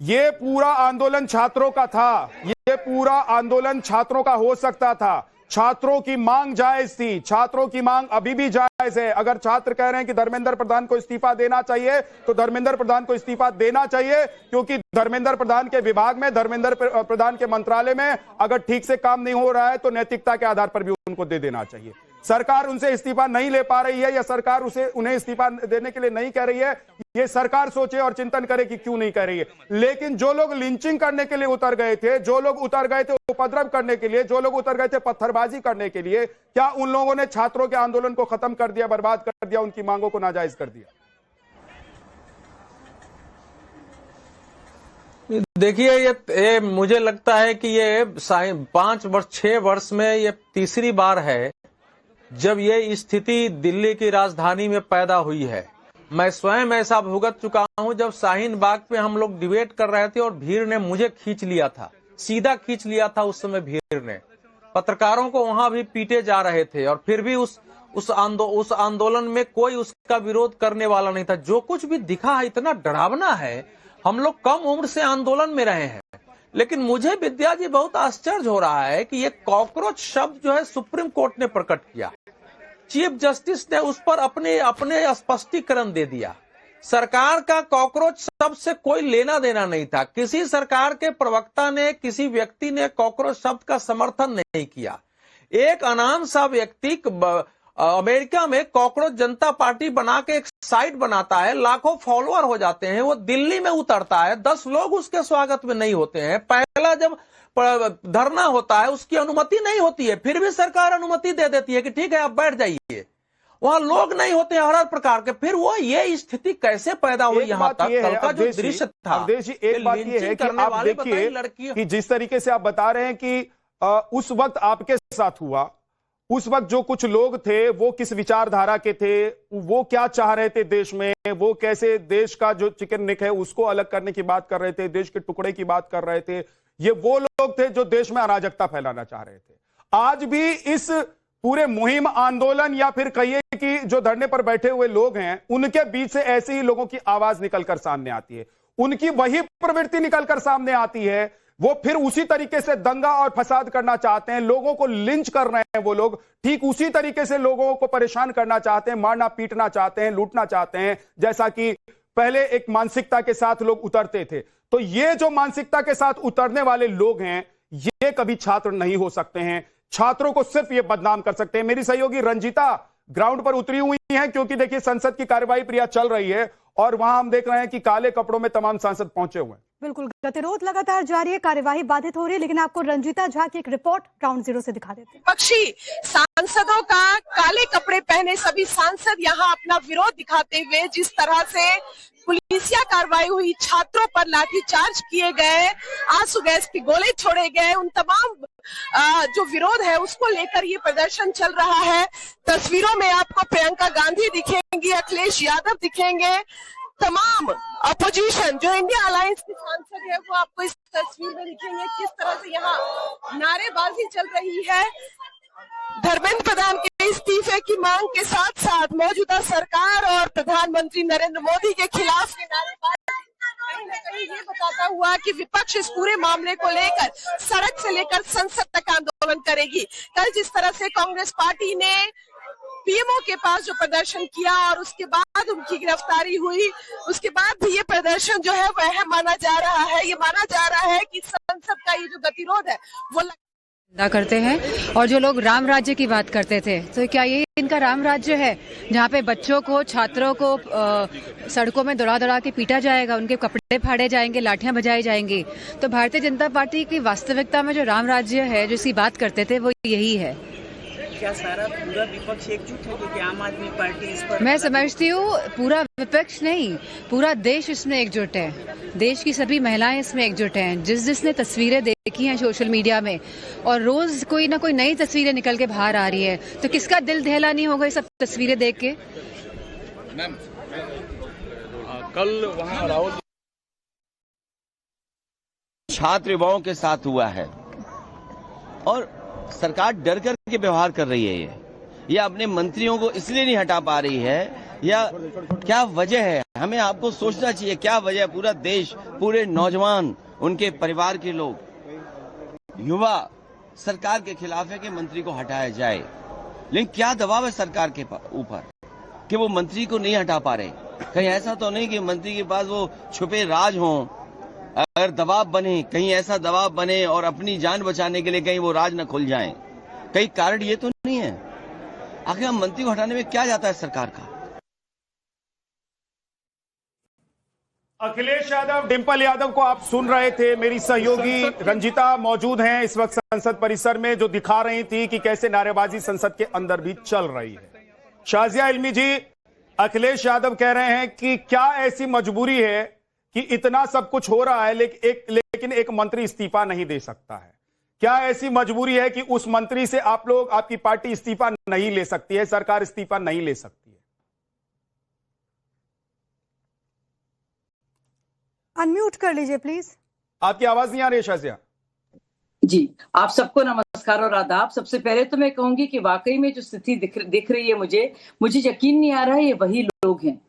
ये पूरा आंदोलन छात्रों का था, ये पूरा आंदोलन छात्रों का हो सकता था। छात्रों की मांग जायज थी, छात्रों की मांग अभी भी जायज है। अगर छात्र कह रहे हैं कि धर्मेंद्र प्रधान को इस्तीफा देना चाहिए, तो धर्मेंद्र प्रधान को इस्तीफा देना चाहिए, क्योंकि धर्मेंद्र प्रधान के विभाग में, धर्मेंद्र प्रधान के मंत्रालय में अगर ठीक से काम नहीं हो रहा है तो नैतिकता के आधार पर भी उनको दे देना चाहिए। सरकार उनसे इस्तीफा नहीं ले पा रही है या सरकार उन्हें इस्तीफा देने के लिए नहीं कह रही है, ये सरकार सोचे और चिंतन करे कि क्यों नहीं कह रही है। लेकिन जो लोग लिंचिंग करने के लिए उतर गए थे, जो लोग उतर गए थे उपद्रव करने के लिए, जो लोग उतर गए थे पत्थरबाजी करने के लिए, क्या उन लोगों ने छात्रों के आंदोलन को खत्म कर दिया, बर्बाद कर दिया, उनकी मांगों को नाजायज कर दिया? देखिए, ये मुझे लगता है कि ये 6 वर्ष में ये तीसरी बार है जब ये स्थिति दिल्ली की राजधानी में पैदा हुई है। मैं स्वयं ऐसा भुगत चुका हूं जब शाहीन बाग पे हम लोग डिबेट कर रहे थे और भीड़ ने मुझे खींच लिया था, सीधा खींच लिया था। उस समय भीड़ ने पत्रकारों को वहां भी पीटे जा रहे थे और फिर भी उस आंदोलन में कोई उसका विरोध करने वाला नहीं था। जो कुछ भी दिखा है इतना डरावना है। हम लोग कम उम्र से आंदोलन में रहे हैं, लेकिन मुझे विद्या जी बहुत आश्चर्य हो रहा है कि ये कॉकरोच शब्द जो है सुप्रीम कोर्ट ने प्रकट किया, चीफ जस्टिस ने उस पर अपने स्पष्टीकरण दे दिया। सरकार का कॉकरोच शब्द से कोई लेना देना नहीं था। किसी सरकार के प्रवक्ता ने, किसी व्यक्ति ने कॉकरोच शब्द का समर्थन नहीं किया। एक अनाम सा व्यक्ति अमेरिका में कॉकरोच जनता पार्टी बना के एक साइट बनाता है, लाखों फॉलोअर हो जाते हैं, वो दिल्ली में उतरता है, 10 लोग उसके स्वागत में नहीं होते हैं। पहला जब धरना होता है उसकी अनुमति नहीं होती है, फिर भी सरकार अनुमति दे देती है कि ठीक है आप बैठ जाइए। वहां लोग नहीं होते हैं हर प्रकार के। फिर वो ये स्थिति कैसे पैदा हुई यहाँ तक? कल का जो दृश्य था, एक बात ये है कि आप देखिए कि जिस तरीके से आप बता रहे हैं कि उस वक्त आपके साथ हुआ, उस वक्त जो कुछ लोग थे वो किस विचारधारा के थे, वो क्या चाह रहे थे देश में, वो कैसे देश का जो चिकन नेक है उसको अलग करने की बात कर रहे थे, देश के टुकड़े की बात कर रहे थे। ये वो लोग थे जो देश में अराजकता फैलाना चाह रहे थे। आज भी इस पूरे मुहिम, आंदोलन या फिर कहिए कि जो धरने पर बैठे हुए लोग हैं, उनके बीच से ऐसे ही लोगों की आवाज निकलकर सामने आती है, उनकी वही प्रवृत्ति निकलकर सामने आती है। वो फिर उसी तरीके से दंगा और फसाद करना चाहते हैं, लोगों को लिंच कर रहे हैं। वो लोग ठीक उसी तरीके से लोगों को परेशान करना चाहते हैं, मारना पीटना चाहते हैं, लूटना चाहते हैं, जैसा कि पहले एक मानसिकता के साथ लोग उतरते थे। तो ये जो मानसिकता के साथ उतरने वाले लोग हैं, ये कभी छात्र नहीं हो सकते हैं। छात्रों को सिर्फ ये बदनाम कर सकते हैं। मेरी सहयोगी रंजीता ग्राउंड पर उतरी हुई है, क्योंकि देखिए संसद की कार्यवाही प्रिया चल रही है और वहां हम देख रहे हैं कि काले कपड़ों में तमाम सांसद पहुंचे हुए हैं। बिल्कुल, गतिरोध लगातार जारी है, कार्यवाही बाधित हो रही है, लेकिन आपको रंजीता झा की एक रिपोर्ट ग्राउंड जीरो से दिखा देते हैं। विपक्षी सांसदों का काले कपड़े पहने सभी सांसद यहाँ अपना विरोध दिखाते हुए जिस तरह से पुलिसिया कार्रवाई हुई, छात्रों पर लाठीचार्ज किए गए, आंसू गैस के गोले छोड़े गए, उन तमाम जो विरोध है उसको लेकर ये प्रदर्शन चल रहा है। तस्वीरों में आपको प्रियंका गांधी दिखेंगी, अखिलेश यादव दिखेंगे, तमाम अपोजिशन जो इंडिया अलायंस के सांसद है वो आपको इस तस्वीर में दिखेंगे। किस तरह से यहाँ नारेबाजी चल रही है। धर्मेंद्र प्रधान के इस्तीफे की मांग के साथ साथ मौजूदा सरकार और प्रधानमंत्री नरेंद्र मोदी के खिलाफ नारेबाजी कहीं न कहीं ये बताता हुआ कि विपक्ष इस पूरे मामले को लेकर सड़क से लेकर संसद तक आंदोलन करेगी। कल जिस तरह से कांग्रेस पार्टी ने पीएमओ के पास जो प्रदर्शन किया और उसके बाद उनकी गिरफ्तारी हुई, उसके बाद भी ये प्रदर्शन जो है वह अहम माना जा रहा है। ये माना जा रहा है कि संसद का ये जो गतिरोध है वो निंदा करते हैं। और जो लोग राम राज्य की बात करते थे, तो क्या ये इनका राम राज्य है जहाँ पे बच्चों को, छात्रों को सड़कों में दौड़ा दौड़ा के पीटा जाएगा, उनके कपड़े फाड़े जाएंगे, लाठियां बजाई जाएंगी? तो भारतीय जनता पार्टी की वास्तविकता में जो राम राज्य है, जो इसकी बात करते थे, वो यही है। क्या सारा पूरा विपक्ष एकजुट है? क्योंकि आम आदमी पार्टी इस पर, मैं समझती हूँ पूरा विपक्ष नहीं, पूरा देश इसमें एकजुट है। देश की सभी महिलाएं इसमें एकजुट हैं। जिसने तस्वीरें देखी हैं सोशल मीडिया में, और रोज कोई ना कोई नई तस्वीरें निकल के बाहर आ रही है, तो किसका दिल दहला नहीं होगा ये सब तस्वीरें देख के? मैम, कल वहाँ राहुल छात्र युवाओं के साथ हुआ है और सरकार डर कर के व्यवहार कर रही है। ये अपने मंत्रियों को इसलिए नहीं हटा पा रही है या क्या वजह है? हमें आपको सोचना चाहिए क्या वजह है। पूरा देश, पूरे नौजवान, उनके परिवार के लोग, युवा सरकार के खिलाफ है कि मंत्री को हटाया जाए, लेकिन क्या दबाव है सरकार के ऊपर कि वो मंत्री को नहीं हटा पा रहे? कहीं ऐसा तो नहीं कि मंत्री के पास वो छुपे राज हों? अगर दबाव बने, कहीं ऐसा दबाव बने और अपनी जान बचाने के लिए कहीं वो राज न खुल जाएं, कहीं कारण ये तो नहीं है? आखिर हम मंत्री को हटाने में क्या जाता है सरकार का? अखिलेश यादव, डिंपल यादव को आप सुन रहे थे। मेरी सहयोगी रंजिता मौजूद हैं इस वक्त संसद परिसर में, जो दिखा रही थी कि कैसे नारेबाजी संसद के अंदर भी चल रही है। शाजिया इल्मी जी, अखिलेश यादव कह रहे हैं कि क्या ऐसी मजबूरी है कि इतना सब कुछ हो रहा है लेकिन एक मंत्री इस्तीफा नहीं दे सकता है? क्या ऐसी मजबूरी है कि उस मंत्री से आप लोग, आपकी पार्टी इस्तीफा नहीं ले सकती है, सरकार इस्तीफा नहीं ले सकती है? अनम्यूट कर लीजिए प्लीज। आपकी आवाज नहीं आ रही है शाजिया जी। आप सबको नमस्कार और आदाब। सबसे पहले तो मैं कहूंगी कि वाकई में जो स्थिति दिख रही है, मुझे यकीन नहीं आ रहा है ये वही लोग हैं।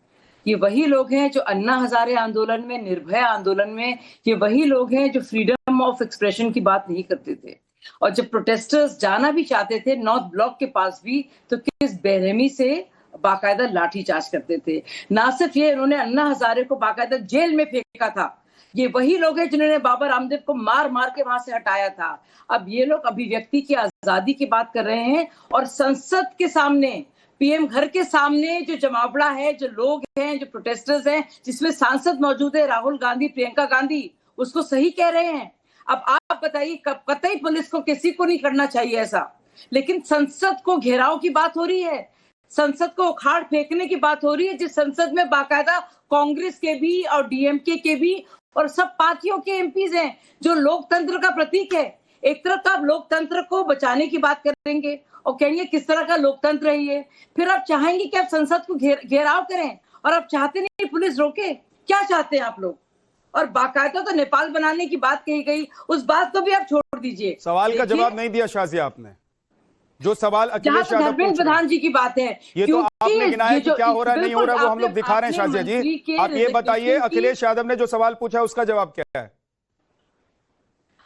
ये वही लोग हैं जो अन्ना हजारे आंदोलन में, निर्भया आंदोलन में, ये वही लोग हैं जो फ्रीडम ऑफ एक्सप्रेशन की बात नहीं करते थे। और जब प्रोटेस्टर्स जाना भी चाहते थे नॉर्थ ब्लॉक के पास भी, तो किस बेरहमी से बाकायदा लाठीचार्ज करते थे। ना सिर्फ ये, इन्होंने अन्ना हजारे को बाकायदा जेल में फेंका था। ये वही लोग हैं जिन्होंने बाबा रामदेव को मार मार के वहां से हटाया था। अब ये लोग अभिव्यक्ति की आजादी की बात कर रहे हैं और संसद के सामने, पीएम घर के सामने जो जमावड़ा है, जो लोग हैं, जो प्रोटेस्टर्स हैं, जिसमें सांसद मौजूद है राहुल गांधी, प्रियंका गांधी, उसको सही कह रहे हैं। अब आप बताइए, कतई पुलिस को, किसी को नहीं करना चाहिए ऐसा, लेकिन संसद को घेराव की बात हो रही है, संसद को उखाड़ फेंकने की बात हो रही है, जिस संसद में बाकायदा कांग्रेस के भी और डीएमके के भी और सब पार्टियों के एमपीज हैं, जो लोकतंत्र का प्रतीक है। एक तरफ तो आप लोकतंत्र को बचाने की बात करेंगे और कहेंगे किस तरह का लोकतंत्र है ये, फिर आप चाहेंगे कि आप संसद को घेराव करें, और आप चाहते नहीं पुलिस रोके। क्या चाहते हैं आप लोग? और बाकायदा तो नेपाल बनाने की बात कही गई, उस बात को भी आप छोड़ दीजिए। सवाल का जवाब नहीं दिया शाजिया आपने। जो सवाल अखिलेश यादव धर्मेंद्र प्रधान जी की बात है, ये तो आपने गिनाया कि क्या हो रहा है, नहीं हो रहा है, वो हम लोग दिखा रहे हैं। शाजिया जी, आप ये बताइए, अखिलेश यादव ने जो सवाल पूछा है उसका जवाब क्या है?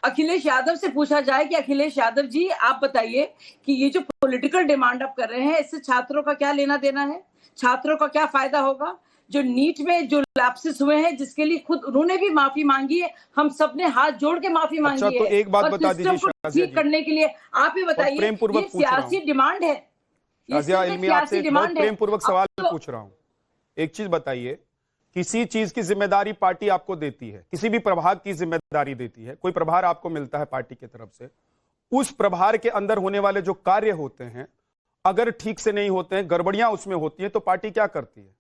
अखिलेश यादव से पूछा जाए कि अखिलेश यादव जी, आप बताइए कि ये जो पॉलिटिकल डिमांड आप कर रहे हैं, इससे छात्रों का क्या लेना देना है? छात्रों का क्या फायदा होगा? जो नीट में जो लैप्सेस हुए हैं, जिसके लिए खुद उन्होंने भी माफी मांगी है, हम सबने हाथ जोड़ के माफी मांगी है। तो एक बात बता दीजिए शाजिया जी, करने के लिए आप ही बताइए, ये सियासी डिमांड है, शाजिया इल्मी, आपसे बहुत प्रेम पूर्वक सवाल पूछ रहा हूं। एक चीज बताइए, किसी चीज की जिम्मेदारी पार्टी आपको देती है, किसी भी प्रभाग की जिम्मेदारी देती है, कोई प्रभार आपको मिलता है पार्टी की तरफ से, उस प्रभार के अंदर होने वाले जो कार्य होते हैं, अगर ठीक से नहीं होते हैं, गड़बड़ियां उसमें होती हैं, तो पार्टी क्या करती है?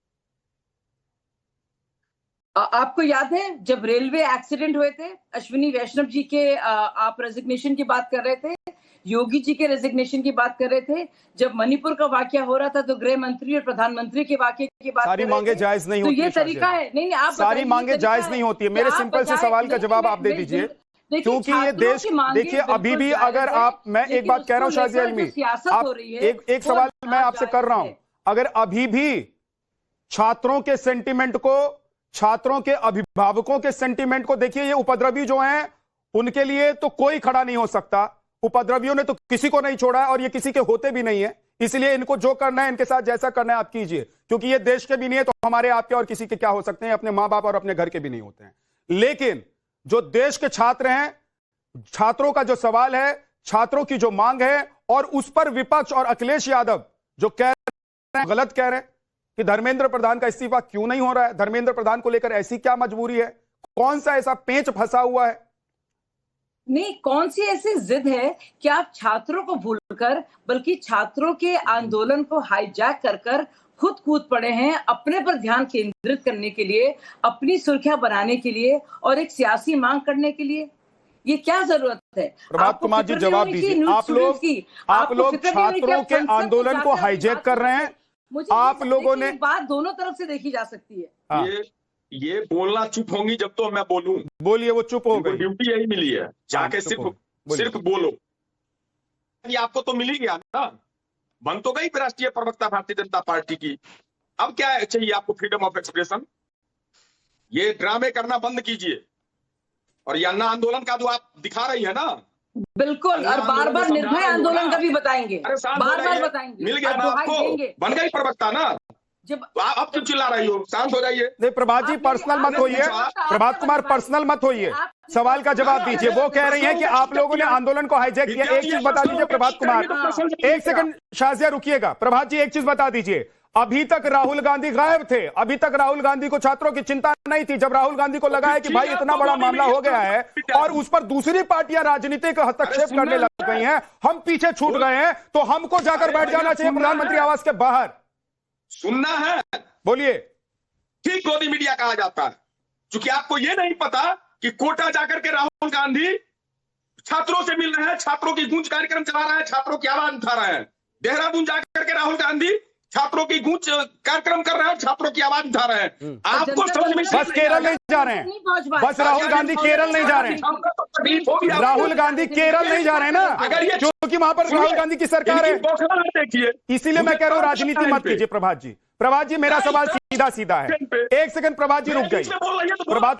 आपको याद है जब रेलवे एक्सीडेंट हुए थे, अश्विनी वैष्णव जी के आप रेजिग्नेशन की बात कर रहे थे, योगी जी के रेजिग्नेशन की बात कर रहे थे, जब मणिपुर का वाकया हो रहा था तो गृह मंत्री और प्रधानमंत्री के वाकये की बात सारी मांगे जायज नहीं होती, तो ये तरीका है? नहीं, आप सारी मांगे जायज नहीं होती है। मेरे सिंपल से सवाल का जवाब आप दे दीजिए, क्योंकि ये देश, देखिए अभी भी अगर आप, मैं एक बात कह रहा हूं शाजिया इल्मी, आप एक सवाल मैं आपसे कर रहा हूं, अगर अभी भी छात्रों के सेंटिमेंट को, छात्रों के अभिभावकों के सेंटिमेंट को देखिए, ये उपद्रवी जो हैं उनके लिए तो कोई खड़ा नहीं हो सकता। उपद्रवियों ने तो किसी को नहीं छोड़ा और ये किसी के होते भी नहीं है, इसलिए इनको जो करना है, इनके साथ जैसा करना है आप कीजिए, क्योंकि ये देश के भी नहीं है तो हमारे आपके और किसी के क्या हो सकते हैं, अपने मां बाप और अपने घर के भी नहीं होते हैं। लेकिन जो देश के छात्र हैं, छात्रों का जो सवाल है, छात्रों की जो मांग है, और उस पर विपक्ष और अखिलेश यादव जो कह रहे हैं, गलत कह रहे हैं कि धर्मेंद्र प्रधान का इस्तीफा क्यों नहीं हो रहा है, धर्मेंद्र प्रधान को लेकर ऐसी क्या मजबूरी है, कौन सा ऐसा पेंच फंसा हुआ है? नहीं, कौन सी ऐसी जिद है कि आप छात्रों को भूलकर, बल्कि छात्रों के आंदोलन को हाईजैक कर खुद कूद पड़े हैं अपने पर ध्यान केंद्रित करने के लिए, अपनी सुर्खियां बनाने के लिए और एक सियासी मांग करने के लिए? ये क्या जरूरत है? प्रभात कुमार जी जवाब दीजिए। आप लोग छात्रों के आंदोलन को हाईजैक कर रहे हैं, आप लोगों ने, बात दोनों तरफ से देखी जा सकती है। हाँ। ये बोलना चुप होंगी जब तो मैं बोलूं। बोलिए, वो चुप हो गई, ड्यूटी यही मिली है, जाके सिर्फ बोलो। ये आपको तो मिल ही गया ना, बन तो गई राष्ट्रीय प्रवक्ता भारतीय जनता पार्टी की। अब क्या चाहिए आपको? Freedom of expression. ये ड्रामे करना बंद कीजिए। और ये अन्ना आंदोलन का जो आप दिखा रही है ना, बिल्कुल, और बार बार निर्भय आंदोलन का भी बताएंगे, अरे शांत हो बार बार जाइए। बताएंगे, मिल गया आप ना दुहाई आपको, देंगे। बन गई प्रवक्ता ना। जब आप क्यों चिल्ला रही हो? शांत हो जाइए। नहीं प्रभात जी, पर्सनल मत होइए। प्रभात कुमार, पर्सनल मत होइए, सवाल का जवाब दीजिए। वो कह रही हैं कि आप लोगों ने आंदोलन को हाईजैक किया। एक चीज बता दीजिए प्रभात कुमार, एक सेकंड शाजिया रुकिएगा। प्रभात जी एक चीज बता दीजिए, अभी तक राहुल गांधी गायब थे, अभी तक राहुल गांधी को छात्रों की चिंता नहीं थी। जब राहुल गांधी को लगा है कि भाई इतना बड़ा मामला हो गया है और उस पर दूसरी पार्टियां राजनीतिक हस्तक्षेप करने लग गई हैं, हम पीछे छूट गए हैं, तो हमको जाकर बैठ जाना चाहिए प्रधानमंत्री आवास के बाहर। सुनना है? बोलिए। ठीक गोदी मीडिया कहा जाता है, क्योंकि आपको यह नहीं पता कि कोटा जाकर के राहुल गांधी छात्रों से मिल रहे हैं, छात्रों की गूंज कार्यक्रम चला रहे हैं, छात्रों की आवाज उठा रहे हैं। देहरादून जाकर के राहुल गांधी छात्रों की गूंज कार्यक्रम कर रहे हैं, छात्रों की आवाज उठा रहे हैं। आपको समझ में बस केरल नहीं जा रहे हैं, बस राहुल गांधी केरल नहीं जा रहे हैं, राहुल गांधी केरल नहीं जा रहे हैं ना, अगर ये क्योंकि वहां पर राहुल गांधी की सरकार है। देखिए, इसीलिए मैं कह रहा हूं राजनीति मत कीजिए। प्रभात जी, प्रभात जी मेरा सवाल सीधा सीधा है। एक सेकंड प्रभात जी रुक जाइए। प्रभात